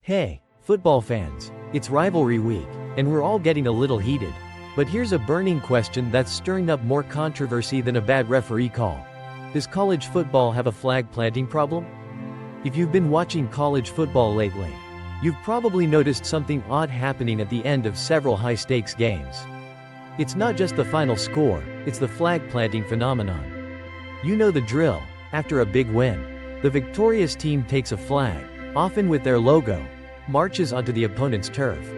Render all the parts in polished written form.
Hey, football fans, it's rivalry week, and we're all getting a little heated. But here's a burning question that's stirring up more controversy than a bad referee call. Does college football have a flag planting problem? If you've been watching college football lately, you've probably noticed something odd happening at the end of several high-stakes games. It's not just the final score, it's the flag planting phenomenon. You know the drill. After a big win, the victorious team takes a flag, often with their logo, marches onto the opponent's turf,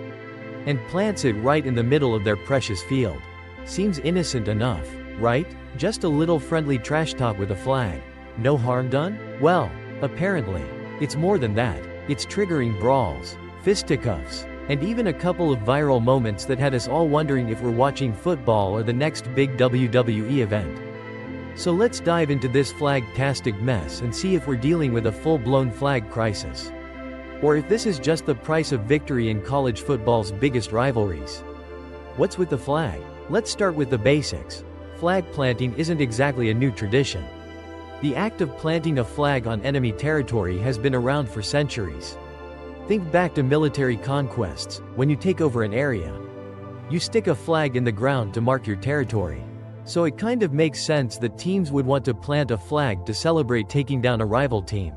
and plants it right in the middle of their precious field. Seems innocent enough, right? Just a little friendly trash talk with a flag. No harm done? Well, apparently, it's more than that. It's triggering brawls, fisticuffs, and even a couple of viral moments that had us all wondering if we're watching football or the next big WWE event. So let's dive into this flag-tastic mess and see if we're dealing with a full-blown flag crisis, or if this is just the price of victory in college football's biggest rivalries. What's with the flag? Let's start with the basics. Flag planting isn't exactly a new tradition. The act of planting a flag on enemy territory has been around for centuries. Think back to military conquests. When you take over an area, you stick a flag in the ground to mark your territory. So it kind of makes sense that teams would want to plant a flag to celebrate taking down a rival team.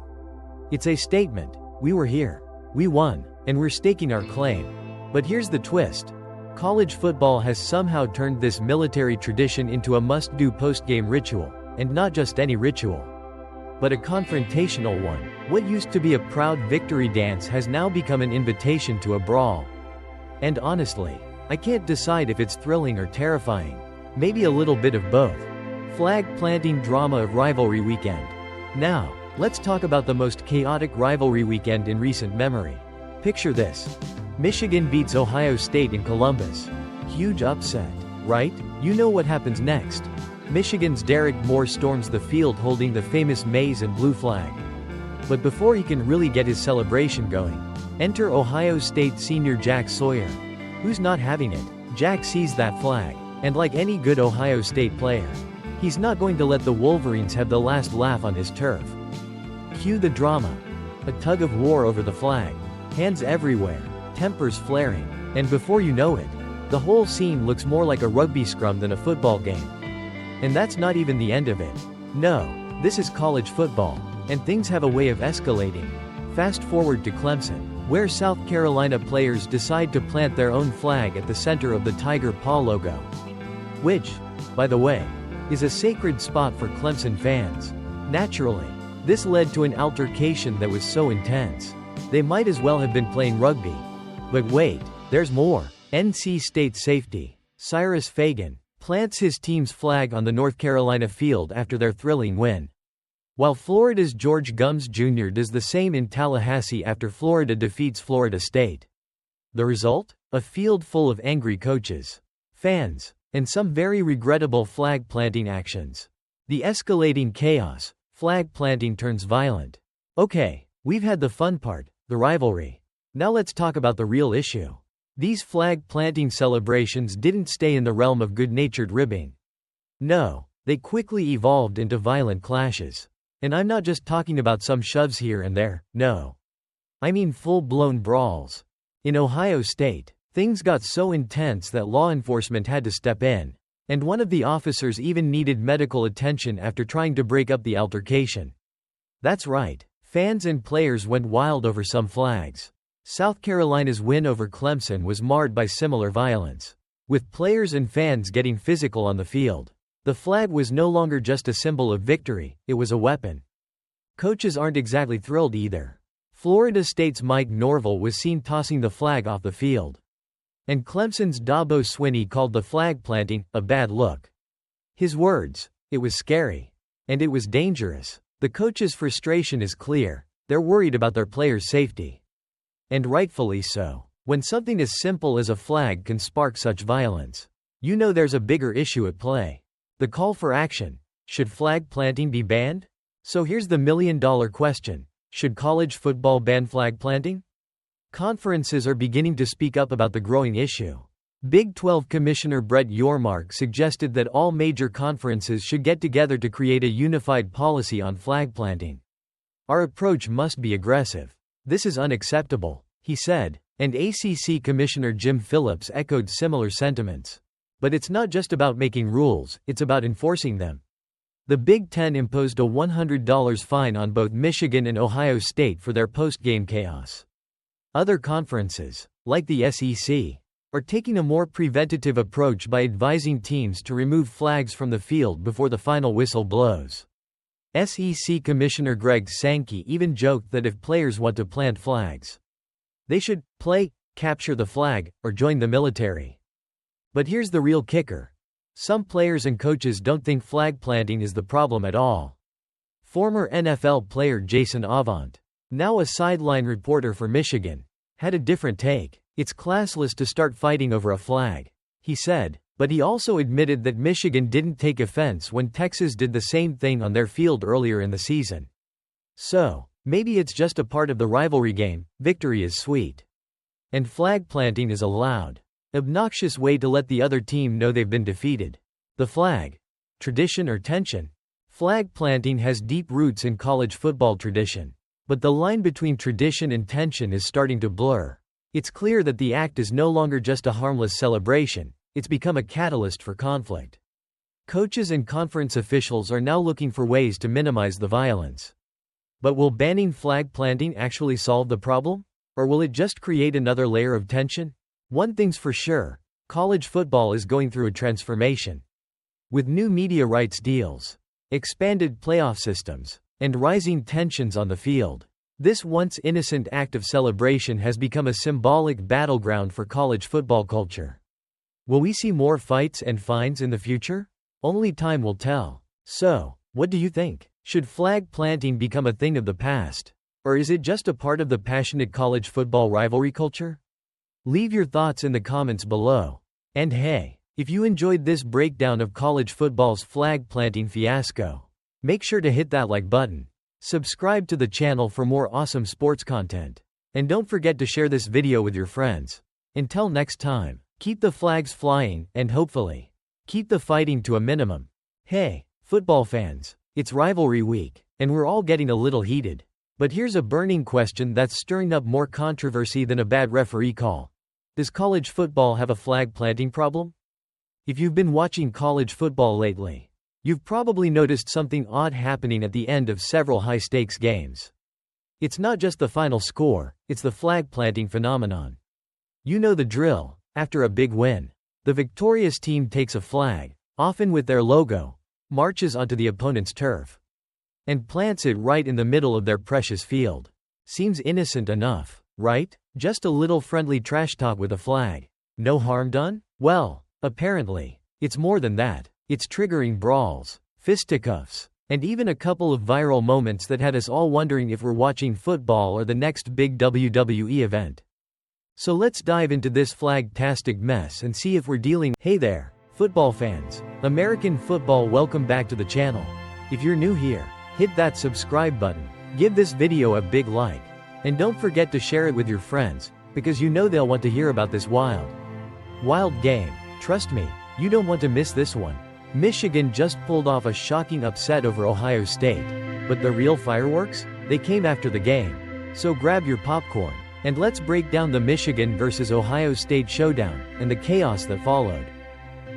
It's a statement. We were here. We won. And we're staking our claim. But here's the twist. College football has somehow turned this military tradition into a must-do post-game ritual, and not just any ritual, but a confrontational one. What used to be a proud victory dance has now become an invitation to a brawl. And honestly, I can't decide if it's thrilling or terrifying. Maybe a little bit of both. Flag planting drama of rivalry weekend. Now, let's talk about the most chaotic rivalry weekend in recent memory. Picture this. Michigan beats Ohio State in Columbus. Huge upset, right? You know what happens next. Michigan's Derek Moore storms the field holding the famous maize and blue flag. But before he can really get his celebration going, enter Ohio State senior Jack Sawyer. Who's not having it? Jack sees that flag, and like any good Ohio State player, he's not going to let the Wolverines have the last laugh on his turf. Cue the drama. A tug of war over the flag. Hands everywhere, tempers flaring, and before you know it, the whole scene looks more like a rugby scrum than a football game. And that's not even the end of it. No, this is college football, and things have a way of escalating. Fast forward to Clemson, where South Carolina players decide to plant their own flag at the center of the Tiger Paw logo. Which, by the way, is a sacred spot for Clemson fans. Naturally, this led to an altercation that was so intense, they might as well have been playing rugby. But wait, there's more. NC State safety, Cyrus Fagan, plants his team's flag on the North Carolina field after their thrilling win, while Florida's George Gums Jr. does the same in Tallahassee after Florida defeats Florida State. The result? A field full of angry coaches, fans, and some very regrettable flag planting actions. The escalating chaos. Flag planting turns violent. Okay, we've had the fun part, the rivalry. Now let's talk about the real issue. These flag planting celebrations didn't stay in the realm of good-natured ribbing. No, they quickly evolved into violent clashes. And I'm not just talking about some shoves here and there, no. I mean full-blown brawls. In Ohio State, things got so intense that law enforcement had to step in, and one of the officers even needed medical attention after trying to break up the altercation. That's right, fans and players went wild over some flags. South Carolina's win over Clemson was marred by similar violence, with players and fans getting physical on the field. The flag was no longer just a symbol of victory, it was a weapon. Coaches aren't exactly thrilled either. Florida State's Mike Norvell was seen tossing the flag off the field, and Clemson's Dabo Swinney called the flag planting a bad look. His words: "It was scary. And it was dangerous." The coaches' frustration is clear. They're worried about their players' safety. And rightfully so. When something as simple as a flag can spark such violence, you know there's a bigger issue at play. The call for action. Should flag planting be banned? So here's the million-dollar question. Should college football ban flag planting? Conferences are beginning to speak up about the growing issue. Big 12 Commissioner Brett Yormark suggested that all major conferences should get together to create a unified policy on flag planting. Our approach must be aggressive. This is unacceptable. he said, and ACC Commissioner Jim Phillips echoed similar sentiments. But it's not just about making rules, it's about enforcing them. The Big Ten imposed a $100 fine on both Michigan and Ohio State for their post-game chaos. Other conferences, like the SEC, are taking a more preventative approach by advising teams to remove flags from the field before the final whistle blows. SEC Commissioner Greg Sankey even joked that if players want to plant flags, they should play, capture the flag, or join the military. But here's the real kicker. Some players and coaches don't think flag planting is the problem at all. Former NFL player Jason Avant, now a sideline reporter for Michigan, had a different take. It's classless to start fighting over a flag, he said, but he also admitted that Michigan didn't take offense when Texas did the same thing on their field earlier in the season. So, maybe it's just a part of the rivalry game. Victory is sweet. And flag planting is a loud, obnoxious way to let the other team know they've been defeated. The flag, tradition or tension? Flag planting has deep roots in college football tradition. But the line between tradition and tension is starting to blur. It's clear that the act is no longer just a harmless celebration, it's become a catalyst for conflict. Coaches and conference officials are now looking for ways to minimize the violence. But will banning flag planting actually solve the problem? Or will it just create another layer of tension? One thing's for sure, college football is going through a transformation. With new media rights deals, expanded playoff systems, and rising tensions on the field, this once innocent act of celebration has become a symbolic battleground for college football culture. Will we see more fights and fines in the future? Only time will tell. So, what do you think? Should flag planting become a thing of the past? Or is it just a part of the passionate college football rivalry culture? Leave your thoughts in the comments below. And hey, if you enjoyed this breakdown of college football's flag planting fiasco, make sure to hit that like button. Subscribe to the channel for more awesome sports content. And don't forget to share this video with your friends. Until next time, keep the flags flying, and hopefully, keep the fighting to a minimum. Hey, football fans, it's rivalry week, and we're all getting a little heated. But here's a burning question that's stirring up more controversy than a bad referee call. Does college football have a flag planting problem? If you've been watching college football lately, you've probably noticed something odd happening at the end of several high-stakes games. It's not just the final score, it's the flag planting phenomenon. You know the drill. After a big win, the victorious team takes a flag, often with their logo, marches onto the opponent's turf, and plants it right in the middle of their precious field. Seems innocent enough, right? Just a little friendly trash talk with a flag. No harm done? Well, apparently, it's more than that. It's triggering brawls, fisticuffs, and even a couple of viral moments that had us all wondering if we're watching football or the next big WWE event. So let's dive into this flag-tastic mess and see if we're dealing. Hey there, football fans. American football, welcome back to the channel. If you're new here, hit that subscribe button, give this video a big like, and don't forget to share it with your friends, because you know they'll want to hear about this wild game. Trust me, you don't want to miss this one. Michigan just pulled off a shocking upset over Ohio State. But the real fireworks? They came after the game. So grab your popcorn, and let's break down the Michigan versus Ohio State showdown, and the chaos that followed.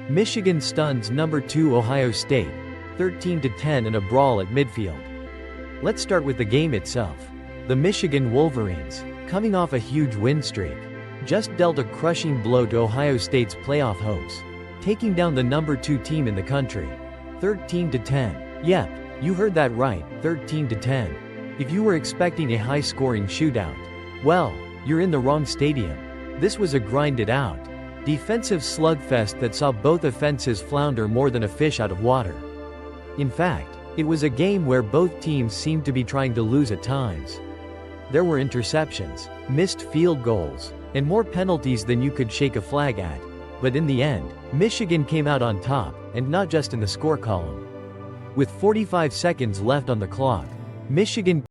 Michigan stuns number 2 Ohio State, 13-10 in a brawl at midfield. Let's start with the game itself. The Michigan Wolverines, coming off a huge win streak, just dealt a crushing blow to Ohio State's playoff hopes, taking down the number 2 team in the country, 13-10. Yep, you heard that right, 13-10. If you were expecting a high-scoring shootout, well, you're in the wrong stadium. This was a grinded-out, defensive slugfest that saw both offenses flounder more than a fish out of water. In fact, it was a game where both teams seemed to be trying to lose at times. There were interceptions, missed field goals, and more penalties than you could shake a flag at. But in the end, Michigan came out on top, and not just in the score column. With 45 seconds left on the clock, Michigan